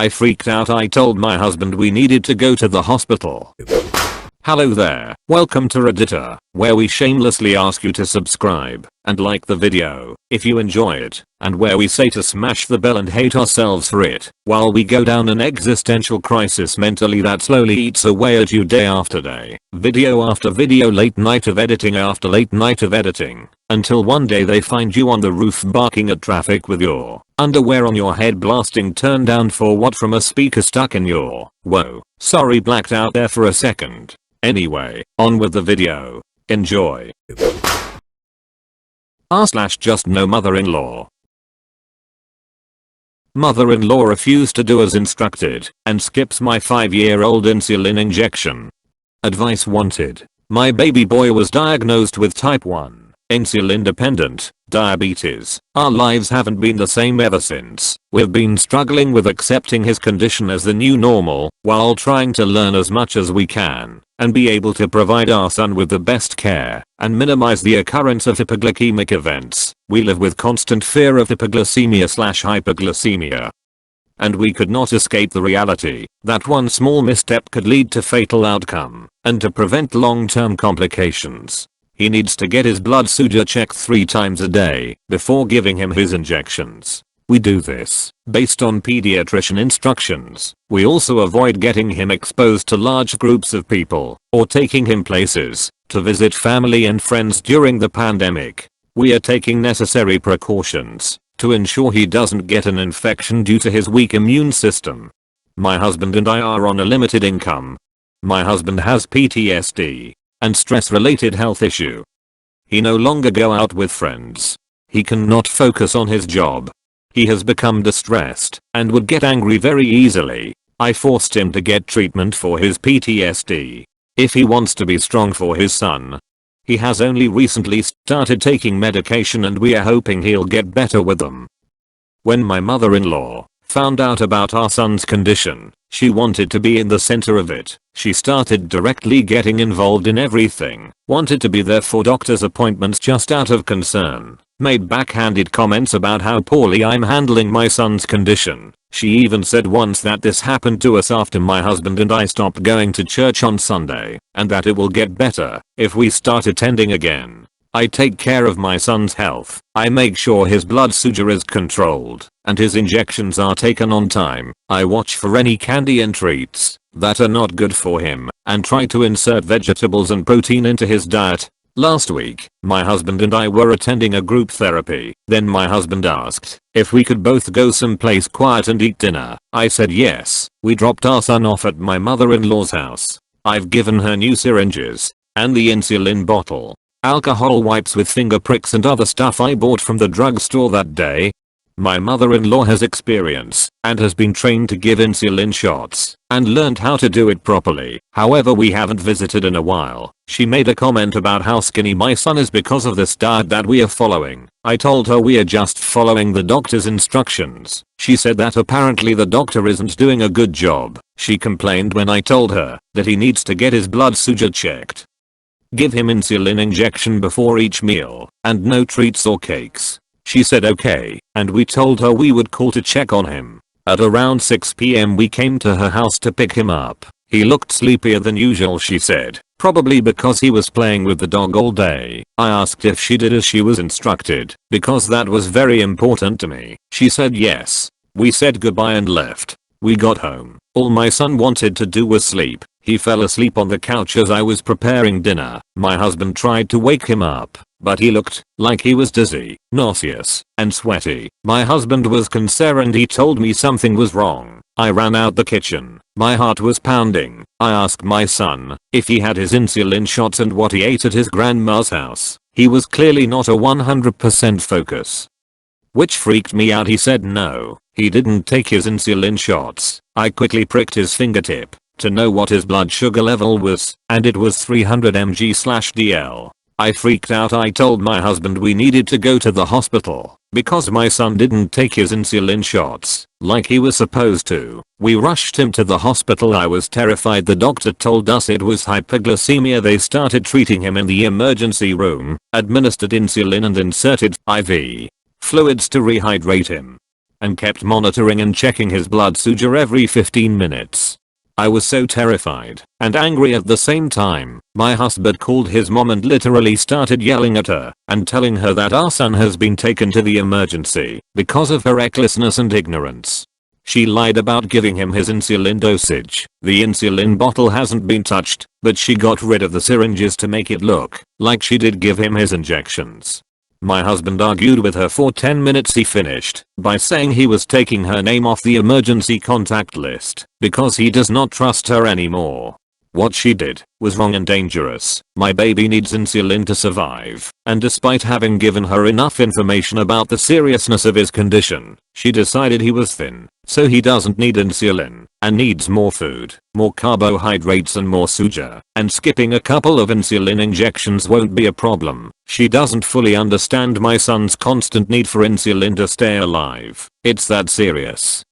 I freaked out. I told my husband we needed to go to the hospital. Hello there, welcome to Reddita, where we shamelessly ask you to subscribe and like the video if you enjoy it, and where we say to smash the bell and hate ourselves for it while we go down an existential crisis mentally that slowly eats away at you day after day, video after video, late night of editing after late night of editing, until one day they find you on the roof barking at traffic with your underwear on your head blasting turn down for what from a speaker stuck in your, whoa, sorry, blacked out there for a second. Anyway, on with the video. Enjoy. r/just no mother-in-law. Mother-in-law refused to do as instructed and skips my 5-year-old insulin injection. Advice wanted. My baby boy was diagnosed with type 1 insulin dependent diabetes. Our lives haven't been the same ever since. We've been struggling with accepting his condition as the new normal while trying to learn as much as we can and be able to provide our son with the best care and minimize the occurrence of hypoglycemic events. We live with constant fear of hypoglycemia/hyperglycemia. And we could not escape the reality that one small misstep could lead to fatal outcome, and to prevent long-term complications, he needs to get his blood sugar checked 3 times a day before giving him his injections. We do this based on pediatrician instructions. We also avoid getting him exposed to large groups of people or taking him places to visit family and friends during the pandemic. We are taking necessary precautions to ensure he doesn't get an infection due to his weak immune system. My husband and I are on a limited income. My husband has PTSD and stress-related health issue. He no longer go out with friends. He cannot focus on his job. He has become distressed and would get angry very easily. I forced him to get treatment for his PTSD if he wants to be strong for his son. He has only recently started taking medication and we are hoping he'll get better with them. When my mother-in-law found out about our son's condition, she wanted to be in the center of it. She started directly getting involved in everything, wanted to be there for doctor's appointments just out of concern, made backhanded comments about how poorly I'm handling my son's condition. She even said once that this happened to us after my husband and I stopped going to church on Sunday, and that it will get better if we start attending again. I take care of my son's health. I make sure his blood sugar is controlled and his injections are taken on time. I watch for any candy and treats that are not good for him and try to insert vegetables and protein into his diet. Last week, my husband and I were attending a group therapy. Then my husband asked if we could both go someplace quiet and eat dinner. I said yes. We dropped our son off at my mother-in-law's house. I've given her new syringes and the insulin bottle, alcohol wipes with finger pricks and other stuff I bought from the drugstore that day. My mother-in-law has experience and has been trained to give insulin shots and learned how to do it properly. However, we haven't visited in a while. She made a comment about how skinny my son is because of this diet that we are following. I told her we are just following the doctor's instructions. She said that apparently the doctor isn't doing a good job. She complained when I told her that he needs to get his blood sugar checked, give him insulin injection before each meal, and no treats or cakes. She said okay, and we told her we would call to check on him. At around 6 PM we came to her house to pick him up. He looked sleepier than usual, she said, probably because he was playing with the dog all day. I asked if she did as she was instructed, because that was very important to me. She said yes. We said goodbye and left. We got home. All my son wanted to do was sleep. He fell asleep on the couch as I was preparing dinner. My husband tried to wake him up, but he looked like he was dizzy, nauseous, and sweaty. My husband was concerned. He told me something was wrong. I ran out the kitchen. My heart was pounding. I asked my son if he had his insulin shots and what he ate at his grandma's house. He was clearly not a 100% focus, which freaked me out. He said no, he didn't take his insulin shots. I quickly pricked his fingertip to know what his blood sugar level was, and it was 300 mg/dl. I freaked out. I told my husband we needed to go to the hospital because my son didn't take his insulin shots like he was supposed to. We rushed him to the hospital. I was terrified. The doctor told us it was hypoglycemia. They started treating him in the emergency room, administered insulin and inserted IV fluids to rehydrate him. and kept monitoring and checking his blood sugar every 15 minutes. I was so terrified and angry at the same time. My husband called his mom and literally started yelling at her and telling her that our son has been taken to the emergency because of her recklessness and ignorance. She lied about giving him his insulin dosage. The insulin bottle hasn't been touched, but she got rid of the syringes to make it look like she did give him his injections. My husband argued with her for 10 minutes. He finished by saying he was taking her name off the emergency contact list because he does not trust her anymore. What she did was wrong and dangerous. My baby needs insulin to survive, and despite having given her enough information about the seriousness of his condition, she decided he was thin, so he doesn't need insulin, and needs more food, more carbohydrates and more sugar, and skipping a couple of insulin injections won't be a problem. She doesn't fully understand my son's constant need for insulin to stay alive. It's that serious.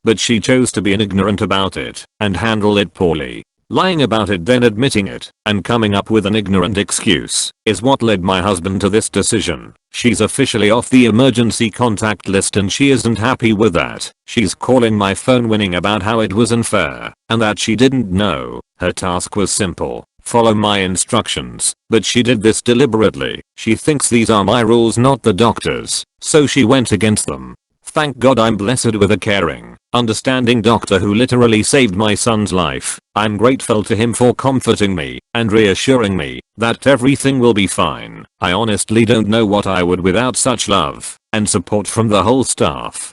But she chose to be ignorant about it and handle it poorly. Lying about it, then admitting it, and coming up with an ignorant excuse is what led my husband to this decision. She's officially off the emergency contact list and she isn't happy with that. She's calling my phone whining about how it was unfair and that she didn't know. Her task was simple: follow my instructions, but she did this deliberately. She thinks these are my rules, not the doctor's, so she went against them. Thank God I'm blessed with a caring, understanding doctor who literally saved my son's life. I'm grateful to him for comforting me and reassuring me that everything will be fine. I honestly don't know what I would without such love and support from the whole staff.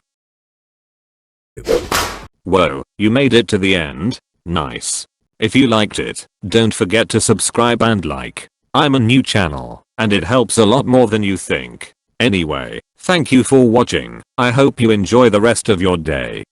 Whoa, you made it to the end? Nice. If you liked it, don't forget to subscribe and like. I'm a new channel, and it helps a lot more than you think. Anyway, thank you for watching. I hope you enjoy the rest of your day.